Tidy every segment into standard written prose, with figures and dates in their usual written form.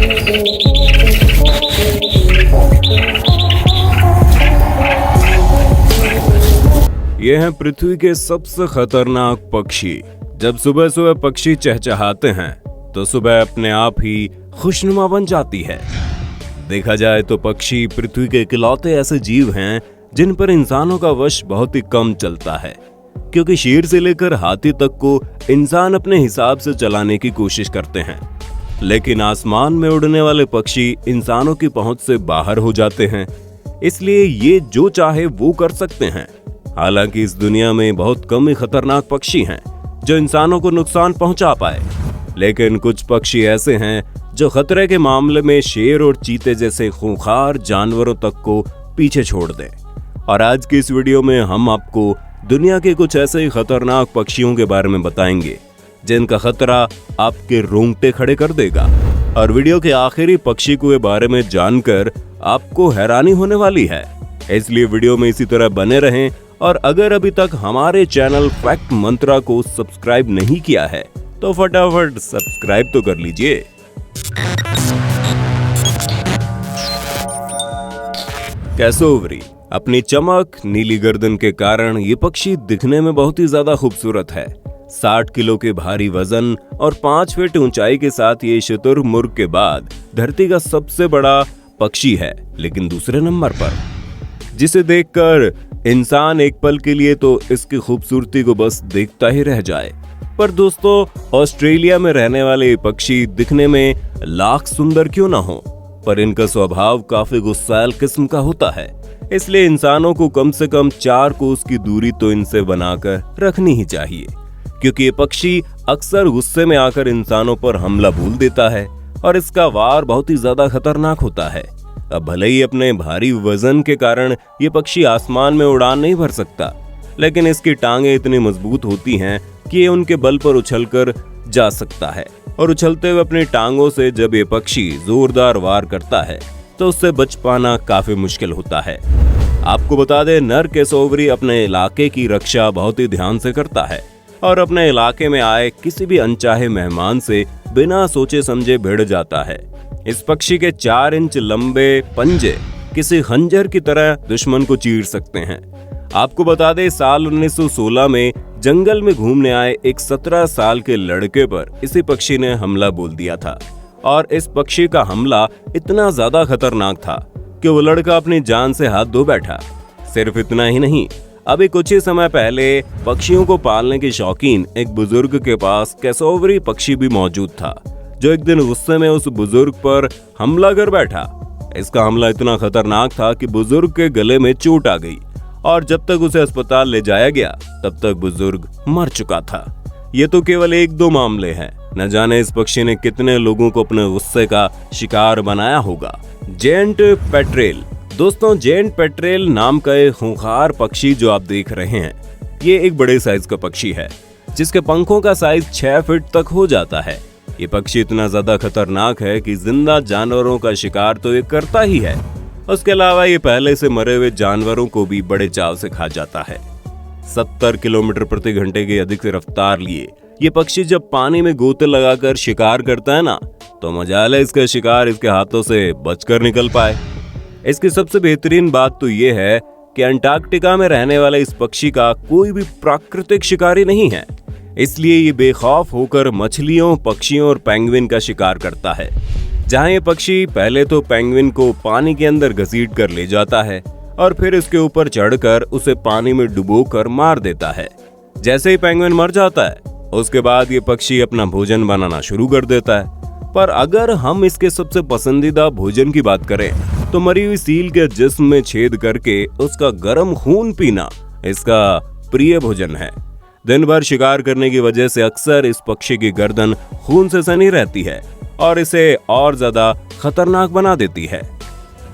ये हैं पृथ्वी के सबसे खतरनाक पक्षी। जब सुबह सुबह पक्षी चहचहाते हैं तो सुबह अपने आप ही खुशनुमा बन जाती है। देखा जाए तो पक्षी पृथ्वी के इकलौते ऐसे जीव हैं जिन पर इंसानों का वश बहुत ही कम चलता है, क्योंकि शेर से लेकर हाथी तक को इंसान अपने हिसाब से चलाने की कोशिश करते हैं। लेकिन आसमान में उड़ने वाले पक्षी इंसानों की पहुंच से बाहर हो जाते हैं, इसलिए ये जो चाहे वो कर सकते हैं। हालांकि इस दुनिया में बहुत कम ही खतरनाक पक्षी हैं जो इंसानों को नुकसान पहुंचा पाए, लेकिन कुछ पक्षी ऐसे हैं जो खतरे के मामले में शेर और चीते जैसे खूंखार जानवरों तक को पीछे छोड़ दें। और आज की इस वीडियो में हम आपको दुनिया के कुछ ऐसे ही खतरनाक पक्षियों के बारे में बताएंगे जिनका खतरा आपके रोंगटे खड़े कर देगा। और वीडियो के आखिरी पक्षी के बारे में जानकर आपको हैरानी होने वाली है, इसलिए वीडियो में इसी तरह बने रहें। और अगर अभी तक हमारे चैनल फैक्ट मंत्रा को सब्सक्राइब नहीं किया है तो फटाफट सब्सक्राइब तो कर लीजिए। कैसोवरी अपनी चमक, नीली गर्दन के कारण ये पक्षी दिखने में बहुत ही ज्यादा खूबसूरत है। 60 किलो के भारी वजन और 5 फीट ऊंचाई के साथ ये शुतुरमुर्ग के बाद धरती का सबसे बड़ा पक्षी है, लेकिन दूसरे नंबर पर, जिसे देखकर इंसान एक पल के लिए तो इसकी खूबसूरती को बस देखता ही रह जाए। पर दोस्तों, ऑस्ट्रेलिया में रहने वाले ये पक्षी दिखने में लाख सुंदर क्यों ना हो, पर इनका स्वभाव काफी गुस्सैल किस्म का होता है, इसलिए इंसानों को कम से कम 4 कोस की दूरी तो इनसे बनाकर रखनी ही चाहिए, क्योंकि ये पक्षी अक्सर गुस्से में आकर इंसानों पर हमला बोल देता है और इसका वार बहुत ही ज्यादा खतरनाक होता है। अब भले ही अपने भारी वजन के कारण ये पक्षी आसमान में उड़ान नहीं भर सकता, लेकिन इसकी टांगें इतनी मजबूत होती हैं कि ये उनके बल पर उछलकर जा सकता है। और उछलते हुए अपनी टांगों से जब ये पक्षी जोरदार वार करता है तो उससे बच पाना काफी मुश्किल होता है। आपको बता दें, नर कैसोवरी अपने इलाके की रक्षा बहुत ही ध्यान से करता है और अपने इलाके में आए किसी भी अनचाहे मेहमान से बिना सोचे समझे भिड़ जाता है। इस पक्षी के 4 इंच लंबे पंजे किसी खंजर की तरह दुश्मन को चीर सकते हैं। आपको बता दें, साल 1916 में जंगल में घूमने आए एक 17 साल के लड़के पर इसी पक्षी ने हमला बोल दिया था। और इस पक्षी का हमला इतना ज्यादा खतरनाक था कि वो लड़का अपनी जान से हाथ धो बैठा। सिर्फ इतना ही नहीं, अभी कुछ ही समय पहले पक्षियों को पालने के शौकीन एक बुजुर्ग के पास कैसोवरी पक्षी भी मौजूद था, जो एक दिन गुस्से में उस बुजुर्ग पर हमला कर बैठा। इसका हमला इतना खतरनाक था कि बुजुर्ग के गले में चोट आ गई और जब तक उसे अस्पताल ले जाया गया तब तक बुजुर्ग मर चुका था। ये तो केवल 1-2 मामले हैं, न जाने इस पक्षी ने कितने लोगों को अपने गुस्से का शिकार बनाया होगा। Giant petrel. दोस्तों, जेंट पेट्रेल नाम का एक खूंखार पक्षी जो आप देख रहे हैं, ये एक बड़े साइज का पक्षी है जिसके पंखों का साइज 6 फीट तक हो जाता है। ये पक्षी इतना ज्यादा खतरनाक है कि जिंदा जानवरों का शिकार तो ये करता ही है, उसके अलावा ये पहले से मरे हुए जानवरों को भी बड़े चाव से खा जाता है। 70 किलोमीटर प्रति घंटे की अधिक रफ्तार लिए ये पक्षी जब पानी में गोते लगाकर शिकार करता है ना, तो मजाल है इसका शिकार इसके हाथों से बचकर निकल पाए। इसकी सबसे बेहतरीन बात तो ये है कि अंटार्कटिका में रहने वाले इस पक्षी का कोई भी प्राकृतिक शिकारी नहीं है, इसलिए ये बेखौफ होकर मछलियों, पक्षियों और पेंगुइन का शिकार करता है। जहां ये पक्षी पहले तो पेंगुइन को पानी के अंदर घसीट कर ले जाता है और फिर इसके ऊपर चढ़कर उसे पानी में डुबोकर मार देता है। जैसे ही पेंगुइन मर जाता है, उसके बाद ये पक्षी अपना भोजन बनाना शुरू कर देता है। पर अगर हम इसके सबसे पसंदीदा भोजन की बात करें तो मरी हुई सील के जिस्म में छेद करके उसका गर्म खून पीना इसका प्रिय भोजन है। दिन भर शिकार करने की वजह से अक्सर इस पक्षी की गर्दन खून से सनी रहती है और इसे और ज्यादा खतरनाक बना देती है।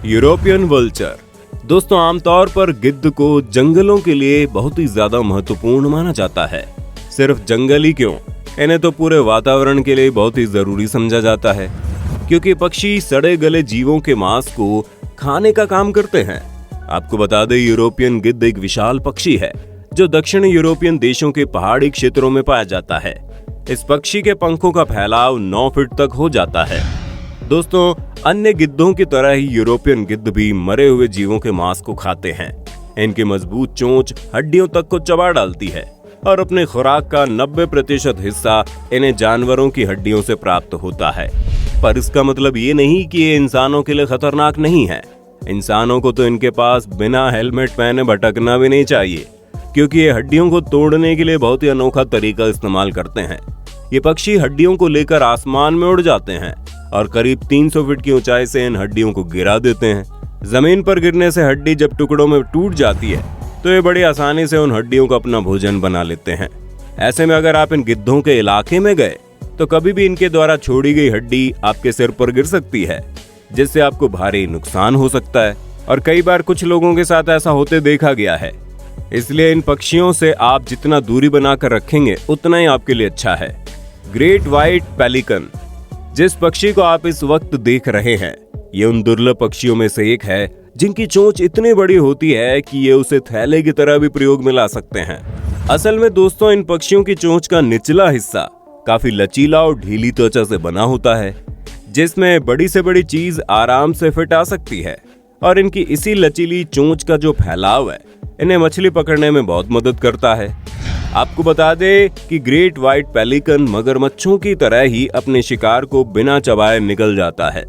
European vulture. दोस्तों, आमतौर पर गिद्ध को जंगलों के लिए बहुत ही ज्यादा महत्वपूर्ण माना जाता है। सिर्फ जंगल ही क्यों, इन्हें तो पूरे वातावरण के लिए बहुत ही जरूरी समझा जाता है, क्योंकि पक्षी सड़े गले जीवों के मांस को खाने का काम करते हैं। आपको बता दें, यूरोपियन गिद्ध एक विशाल पक्षी है जो दक्षिण यूरोपियन देशों के पहाड़ी क्षेत्रों में पाया जाता है। इस पक्षी के पंखों का फैलाव 9 फीट तक हो जाता है। दोस्तों, अन्य गिद्धों की तरह ही यूरोपियन गिद्ध भी मरे हुए जीवों के मांस को खाते हैं। इनकी मजबूत चोंच हड्डियों तक को चबा डालती है और अपने खुराक का 90% हिस्सा इन्हें जानवरों की हड्डियों से प्राप्त होता है। पर इसका मतलब ये नहीं कि ये इंसानों के लिए खतरनाक नहीं है। इंसानों को तो इनके पास बिना हेलमेट पहने भटकना भी नहीं चाहिए, क्योंकि ये हड्डियों को तोड़ने के लिए बहुत ही अनोखा तरीका इस्तेमाल करते हैं। ये पक्षी हड्डियों को लेकर आसमान में उड़ जाते हैं और करीब 300 फीट की ऊंचाई से इन हड्डियों को गिरा देते हैं। जमीन पर गिरने से हड्डी जब टुकड़ों में टूट जाती है तो ये बड़ी आसानी से उन हड्डियों को अपना भोजन बना लेते हैं। ऐसे में अगर आप इन गिद्धों के इलाके में गए तो कभी भी इनके द्वारा छोड़ी गई हड्डी आपके सिर पर गिर सकती है, जिससे आपको भारी नुकसान हो सकता है। और कई बार कुछ लोगों के साथ ऐसा होते देखा गया है। इसलिए इन पक्षियों से आप जितना दूरी बनाकर रखेंगे उतना ही आपके लिए अच्छा है। ग्रेट व्हाइट पेलिकन, जिस पक्षी को आप इस वक्त देख रहे हैं, ये उन दुर्लभ पक्षियों में से एक है जिनकी चोंच इतनी बड़ी होती है कि ये उसे थैले की तरह भी प्रयोग में ला सकते हैं। असल में दोस्तों, इन पक्षियों की चोंच का निचला हिस्सा काफी लचीला और ढीली त्वचा से बना होता है, जिसमें बड़ी से बड़ी चीज आराम से फिट आ सकती है। और इनकी इसी लचीली चोंच का जो फैलाव है इन्हें मछली पकड़ने में बहुत मदद करता है। आपको बता दें कि ग्रेट व्हाइट पेलिकन मगरमच्छों की तरह ही अपने शिकार को बिना चबाए निगल जाता है।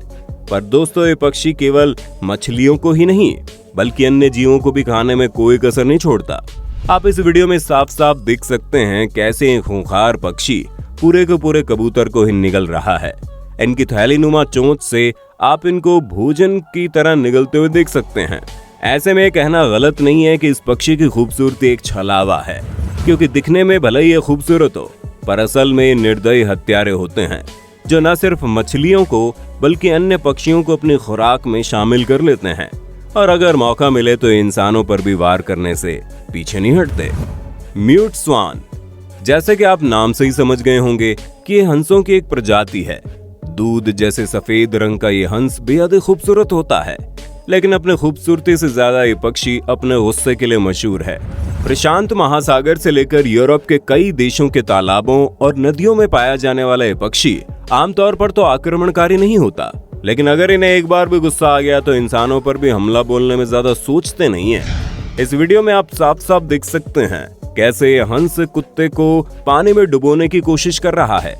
पर दोस्तों, ये पक्षी केवल मछलियों को ही नहीं बल्कि अन्य जीवों को भी खाने में कोई कसर नहीं छोड़ता। आप इस वीडियो में साफ साफ देख सकते हैं कैसे एक खूंखार पक्षी पूरे के पूरे कबूतर को ही निगल रहा है। इनकी थैलीनुमा चोंच से आप इनको भोजन की तरह निगलते हुए देख सकते हैं। ऐसे में कहना गलत नहीं है कि इस पक्षी की खूबसूरती एक छलावा है, क्योंकि दिखने में भले ही ये खूबसूरत हो, पर असल में निर्दयी हत्यारे होते हैं जो न सिर्फ मछलियों को बल्कि अन्य पक्षियों को अपनी खुराक में शामिल कर लेते हैं। और अगर मौका मिले तो इंसानों पर भी वार करने से पीछे नहीं हटते। म्यूट स्वान, जैसे कि आप नाम से ही समझ गए होंगे कि ये हंसों की एक प्रजाति है। दूध जैसे सफेद रंग का ये हंस बेहद खूबसूरत होता है, लेकिन अपने खूबसूरती से ज्यादा ये पक्षी अपने गुस्से के लिए मशहूर है। प्रशांत महासागर से लेकर यूरोप के कई देशों के तालाबों और नदियों में पाया जाने वाला ये पक्षी आमतौर पर तो आक्रमणकारी नहीं होता, लेकिन अगर इन्हें एक बार भी गुस्सा आ गया तो इंसानों पर भी हमला बोलने में ज्यादा सोचते नहीं है। इस वीडियो में आप साफ साफ देख सकते हैं कैसे ये हंस कुत्ते को पानी में डुबोने की कोशिश कर रहा है।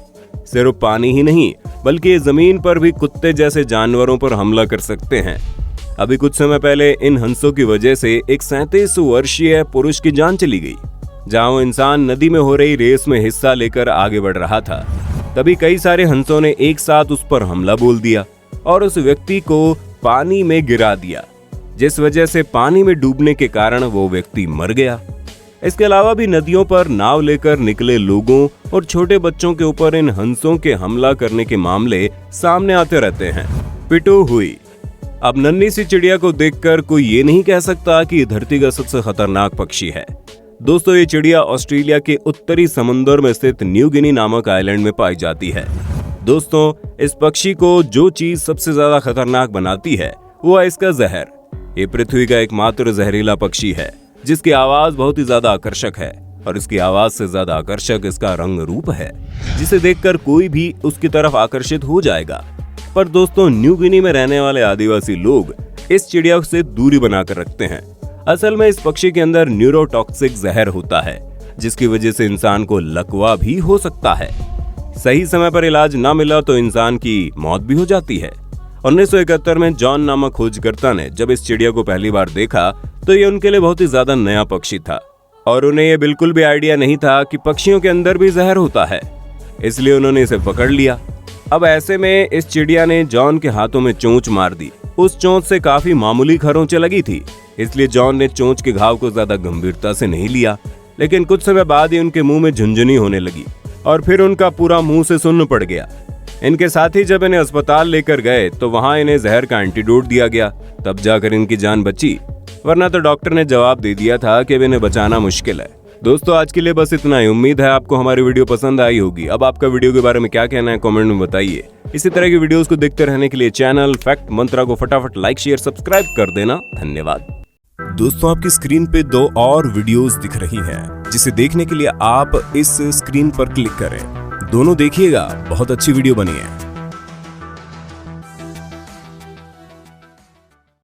सिर्फ पानी ही नहीं बल्कि ये जमीन पर भी कुत्ते जैसे जानवरों पर हमला कर सकते हैं। अभी कुछ समय पहले इन हंसों की वजह से एक 37 वर्षीय पुरुष की जान चली गई, जहां वो इंसान नदी में हो रही रेस में हिस्सा लेकर आगे बढ़ रहा था। तभी कई सारे हंसों ने एक साथ उस पर हमला बोल दिया और उस व्यक्ति को पानी में गिरा दिया, जिस वजह से पानी में डूबने के कारण वो व्यक्ति मर गया। इसके अलावा भी नदियों पर नाव लेकर निकले लोगों और छोटे बच्चों के ऊपर इन हंसों के हमला करने के मामले सामने आते रहते हैं। पिटू हुई, अब नन्ही सी चिड़िया को देखकर कोई ये नहीं कह सकता कि धरती का सबसे खतरनाक पक्षी है। दोस्तों, ये चिड़िया ऑस्ट्रेलिया के उत्तरी समुद्र में स्थित न्यू गिनी नामक आइलैंड में पाई जाती है। दोस्तों, इस पक्षी को जो चीज सबसे ज्यादा खतरनाक बनाती है वो है इसका जहर। ये पृथ्वी का एकमात्र जहरीला पक्षी है जिसकी आवाज बहुत ही ज्यादा आकर्षक है, और इसकी आवाज से ज्यादा आकर्षक इसका रंग रूप है, जिसे देखकर कोई भी उसकी तरफ आकर्षित हो जाएगा। पर दोस्तों, न्यू गिनी में रहने वाले आदिवासी लोग इस चिड़िया से दूरी बनाकर रखते हैं। असल में इस पक्षी के अंदर न्यूरोटॉक्सिक जहर होता है, जिसकी वजह से इंसान को लकवा भी हो सकता है। सही समय पर इलाज न मिला तो इंसान की मौत भी हो जाती है। 1971 में जॉन नामक खोजकर्ता ने जब इस चिड़िया को पहली बार देखा तो ये उनके लिए बहुत ही ज्यादा नया पक्षी था, और उन्हें ये बिल्कुल भी आइडिया नहीं था कि पक्षियों के अंदर भी जहर होता है। इसलिए उन्होंने इसे पकड़ लिया। अब ऐसे में इस चिड़िया ने जॉन के हाथों में चोंच मार दी। उस चोंच से काफी मामूली खरोंचें लगी थी, इसलिए जॉन ने चोंच के घाव को ज्यादा गंभीरता से नहीं लिया। लेकिन कुछ समय बाद ही उनके मुंह में झुंझुनी होने लगी और फिर उनका पूरा मुंह से सुन्न पड़ गया। इनके साथी जब इन्हें अस्पताल लेकर गए तो वहां इन्हें जहर का एंटीडोट दिया गया, तब जाकर इनकी जान बची, वरना तो डॉक्टर ने जवाब दे दिया था कि इन्हें बचाना मुश्किल है। दोस्तों, आज के लिए बस इतना ही। उम्मीद है आपको हमारी वीडियो पसंद आई होगी। अब आपका वीडियो के बारे में क्या कहना है कमेंट में बताइए। इसी तरह की वीडियोस को देखते रहने के लिए चैनल फैक्ट मंत्रा को फटाफट लाइक शेयर सब्सक्राइब कर देना। धन्यवाद। दोस्तों, आपकी स्क्रीन पे 2 और वीडियोस दिख रही हैं, जिसे देखने के लिए आप इस स्क्रीन पर क्लिक करें। दोनों देखिएगा, बहुत अच्छी वीडियो बनी है।